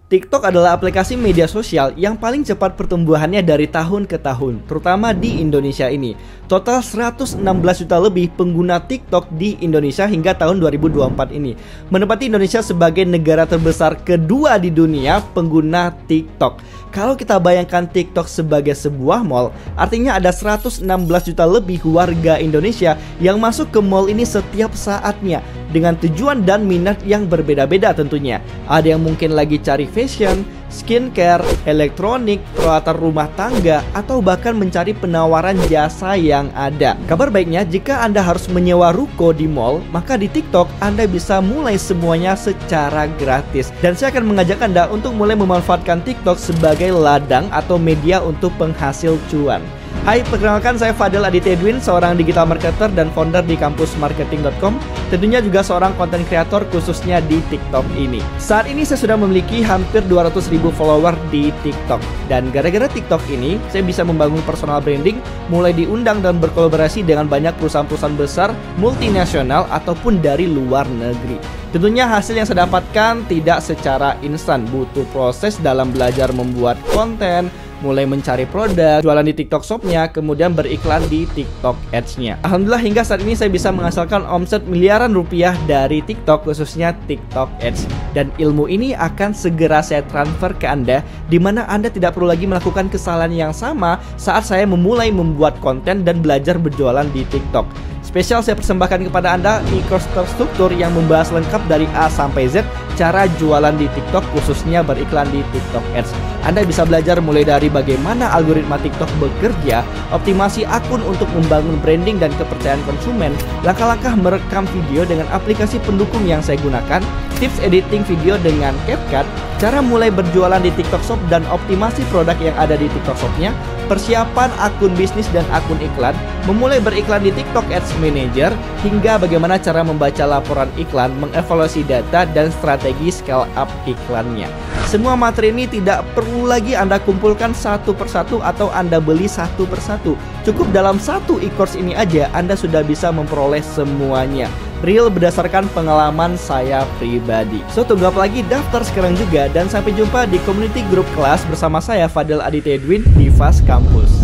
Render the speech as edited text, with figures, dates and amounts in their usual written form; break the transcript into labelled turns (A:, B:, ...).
A: TikTok adalah aplikasi media sosial yang paling cepat pertumbuhannya dari tahun ke tahun, terutama di Indonesia ini. Total 116 juta lebih pengguna TikTok di Indonesia hingga tahun 2024 ini, menempati Indonesia sebagai negara terbesar kedua di dunia pengguna TikTok. Kalau kita bayangkan TikTok sebagai sebuah mall, artinya ada 116 juta lebih warga Indonesia yang masuk ke mall ini setiap saatnya, dengan tujuan dan minat yang berbeda-beda tentunya. Ada yang mungkin lagi cari fashion, skincare, elektronik, peralatan rumah tangga, atau bahkan mencari penawaran jasa yang ada. Kabar baiknya, jika Anda harus menyewa ruko di mall, maka di TikTok Anda bisa mulai semuanya secara gratis. Dan saya akan mengajak Anda untuk mulai memanfaatkan TikTok sebagai ladang atau media untuk penghasil cuan. Hai, perkenalkan saya Fadel Aditya Edwin, seorang digital marketer dan founder di kampusmarketing.com. Tentunya juga seorang konten kreator khususnya di TikTok ini. Saat ini saya sudah memiliki hampir 200.000 follower di TikTok. Dan gara-gara TikTok ini, saya bisa membangun personal branding, mulai diundang dan berkolaborasi dengan banyak perusahaan-perusahaan besar, multinasional, ataupun dari luar negeri. Tentunya hasil yang saya dapatkan tidak secara instan, butuh proses dalam belajar membuat konten, mulai mencari produk, jualan di TikTok Shop-nya, kemudian beriklan di TikTok Ads-nya. Alhamdulillah hingga saat ini saya bisa menghasilkan omset miliaran rupiah dari TikTok, khususnya TikTok Ads. Dan ilmu ini akan segera saya transfer ke Anda, di mana Anda tidak perlu lagi melakukan kesalahan yang sama saat saya memulai membuat konten dan belajar berjualan di TikTok. Spesial saya persembahkan kepada Anda e-course terstruktur yang membahas lengkap dari A sampai Z cara jualan di TikTok, khususnya beriklan di TikTok Ads. Anda bisa belajar mulai dari bagaimana algoritma TikTok bekerja, optimasi akun untuk membangun branding dan kepercayaan konsumen, langkah-langkah merekam video dengan aplikasi pendukung yang saya gunakan, tips editing video dengan CapCut, cara mulai berjualan di TikTok Shop dan optimasi produk yang ada di TikTok Shop-nya, persiapan akun bisnis dan akun iklan, memulai beriklan di TikTok Ads Manager, hingga bagaimana cara membaca laporan iklan, mengevaluasi data, dan strategi scale up iklannya. Semua materi ini tidak perlu lagi Anda kumpulkan satu persatu atau Anda beli satu persatu. Cukup dalam satu e-course ini aja Anda sudah bisa memperoleh semuanya. Real berdasarkan pengalaman saya pribadi. So, tunggu apa lagi? Daftar sekarang juga, dan sampai jumpa di community group kelas bersama saya Fadel Aditya Edwin di Fast Campus.